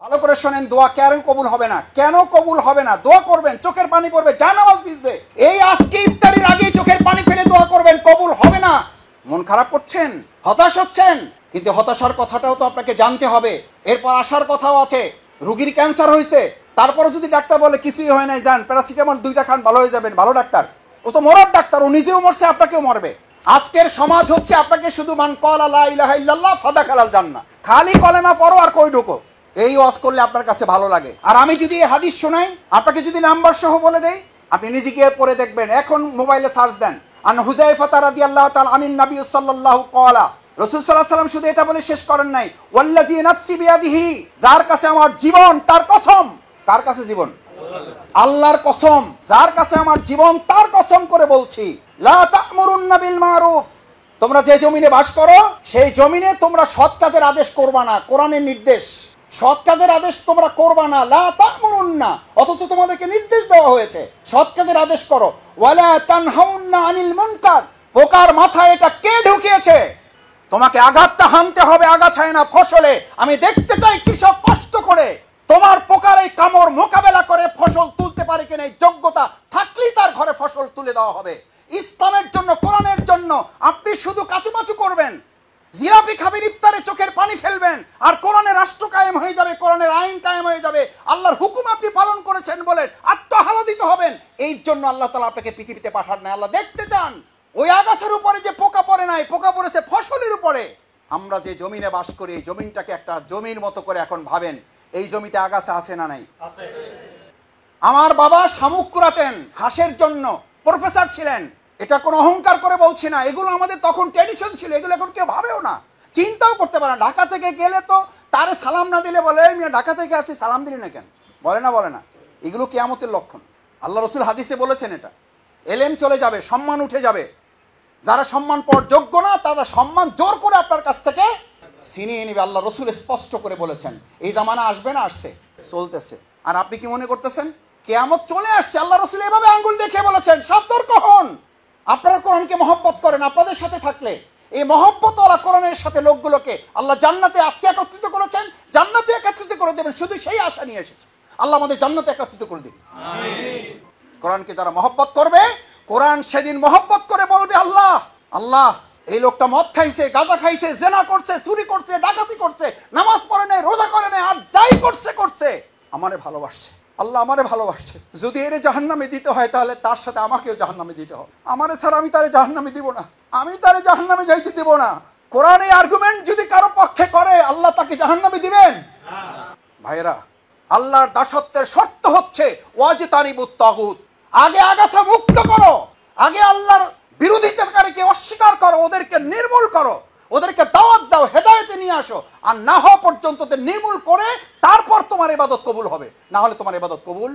ভালো করে শোনেন, দোয়া কেন কবুল হবে না? কেন কবুল হবে না? দোয়া করবেন, চোখের পানি পড়বে, জানামাজ ভিজবে, এই আজকে ইফতারির আগেই চোখের পানি ফেলে দোয়া করবেন, কবুল হবে না। মন খারাপ করছেন, হতাশ হচ্ছেন, কিন্তু হতাশার কথাটাও তো আপনাকে জানতে হবে। এরপর আসার কথাও আছে। রুগীর ক্যান্সার হয়েছে, তারপরে যদি ডাক্তার বলে কিছুই হয় নাই, যান প্যারাসিটামল 2টা খান, ভালো হয়ে যাবেন, ভালো ডাক্তার? ও তো মরার ডাক্তার, ও নিজেও মরছে, আপনাকেও মরবে। আজকের সমাজ হচ্ছে আপনাকে শুধু মান ক্বালা লা ইলাহা ইল্লাল্লাহ ফাদাখালাল জান্নাহ, খালি কলেমা পড়ো আর কই ঢোকো, এই ওয়াজ করলে আপনার কাছে ভালো লাগে। আর আমি যদি এই হাদিস শোনাই, আপনাকে যদি নাম্বার সহ বলে দেই, আপনি নিজে গিয়ে পড়ে দেখবেন। এখন মোবাইলে সার্চ দেন, আন হুযায়ফা রাদিয়াল্লাহু তাআলা আনিন নবী সাল্লাল্লাহু ক্বালা, রাসূল সাল্লাল্লাহু আলাইহি ওয়াসাল্লাম শুধু এটা বলে শেষ করেন নাই, ওয়াল্লাযী নাফসি বিয়াদিহি, যার কাছে আমার জীবন তার কসম। কার কাছে জীবন? আল্লাহর কসম, যার কাছে আমার জীবন তার কসম করে বলছি, লা তা'মুরুন্না বিল মারুফ, তোমরা যে জমিনে বাস করো সেই জমিনে তোমরা সৎ কাজের আদেশ করবা না। কোরআনের নির্দেশ, সৎ কাজের আদেশ তোমরা করবা না। লা তা'মুরুন্না, অথচ তোমাদেরকে নির্দেশ দেওয়া হয়েছে সৎ কাজের আদেশ করো। ওয়ালা তানহাউন্না আনিল মুনকার, পোকার মাথায় এটা কে ঢুকিয়েছে? তোমাকে আঘাতটা হানতে হবে আগাছায় না ফসলে। আমি দেখতে চাই কৃষক কষ্ট করে তোমার পোকার এই কামড় মোকাবেলা করে ফসল তুলতে পারে কিনা, এই যোগ্যতা থাকলেই তার ঘরে ফসল তুলে দেওয়া হবে। ইসলামের জন্য, কোরআনের জন্য আপনি শুধু কাচুমাচু করবেন, জিলাপি খাবেন, ইফতারে চোখের পানি ফেলবেন, আর কোরআনের রাষ্ট্র কায়েম হয়ে যাবে, কোরআনের আইন কায়েম হয়ে যাবে, আল্লাহর হুকুম আপনি পালন করেছেন বলে আত্মহারাদিত হবেন। এই জন্য আল্লাহ তাআলা আপনাকে পৃথিবীতে পাঠান নাই। আল্লাহ দেখতে চান ওই আগাছার উপরে যে পোকা পড়ে নাই, পোকা পড়েছে ফসলের উপরে। আমরা যে জমিনে বাস করি, এই জমিনটাকে একটা জমির মতো করে এখন ভাবেন, এই জমিতে আগাছা আছে না নাই? আমার বাবা শামুক কুড়াতেন, হাঁসের জন্য প্রফেসর ছিলেন। এটা কোনো অহংকার করে বলছি না, এগুলো আমাদের তখন ট্র্যাডিশন ছিল, এগুলো এখন কেউ ভাবেও না, চিন্তাও করতে পারে না। ঢাকা থেকে গেলে তো তারে সালাম না দিলে বলে, আমি ঢাকা থেকে আসছি সালাম দিলি না কেন? বলে না, বলে না। এগুলো কিয়ামতের লক্ষণ। আল্লাহ রাসূল হাদিসে বলেছেন এটা। এলেম চলে যাবে, সম্মান উঠে যাবে। যারা সম্মান পাওয়ার যোগ্য না, তারা সম্মান জোর করে আপনার কাছ থেকে ছিনিয়ে নেবে। আল্লাহ রাসূল স্পষ্ট করে বলেছেন। এই জামানা আসবে না, আসছে, চলতেছে। আর আপনি কি মনে করতেছেন কিয়ামত চলে আসছে? আল্লাহ রাসূল এভাবে আঙ্গুল দেখিয়ে বলেছেন, সতর্ক হন। আপনারা কোরআনকে মহব্বত করেন, আপনাদের সাথে থাকলে এই মহব্বত ওরা কোরআনের সাথে লোকগুলোকে আল্লাহ জান্নাতে আজকে একত্রিত করেছেন, জান্নাতে একত্রিত করে দেবেন, শুধু সেই আশা নিয়ে এসেছে। আল্লাহ আমাদের জান্নাতে একত্রিত করে দিন, আমিন। কোরআনকে যারা মহব্বত করবে, কোরআন সেদিন মহব্বত করে বলবে, আল্লাহ আল্লাহ, এই লোকটা মদ খাইছে, গাঁজা খাইছে, জেনা করছে, চুরি করছে, ডাকাতি করছে, নামাজ পড়ে নাই, রোজা করে নাই, আর যাই করছে আমারে ভালোবাসছে, আল্লাহ আমারে ভালোবাসছে। যদি এর জাহান্নামে দিতে হয়, তাহলে তার সাথে আমাকেও জাহান্নামে দিতে হবে। আমারে স্যার, আমি তারে জাহান্নামে দিব না, আমি তারে জাহান্নামে যাইতে দিব না। কোরআন এই আর্গুমেন্ট যদি কারো পক্ষে করে, আল্লাহ তাকে জাহান্নামে দিবেন? ভাইরা, আল্লাহর দাসত্বের শর্ত হচ্ছে ওয়াজতানিবুত তাগুত। আগে আগাছা মুক্ত করো, আগে আল্লাহর বিরোধিতাকারীকে অস্বীকার করো, ওদেরকে নির্মূল করো, ওদেরকে দাওয়াত দাও, হেদায়েতে নিয়ে আসো। আর না হওয়া পর্যন্ত ওদের নির্মূল করে তারপর তোমার ইবাদত কবুল হবে, না হলে তোমার ইবাদত কবুল।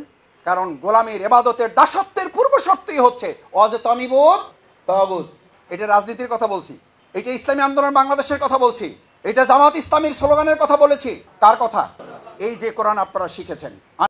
কারণ গোলামীর ইবাদতের দাসত্বের পূর্ব শর্তই হচ্ছে ওয়াজতানিবুত তাগুত। এটা রাজনীতির কথা বলছি, এটা ইসলামী আন্দোলন বাংলাদেশের কথা বলছি, এটা জামাত ইসলামীর স্লোগানের কথা বলেছি। কার কথা? এই যে কোরআন আপনারা শিখেছেন।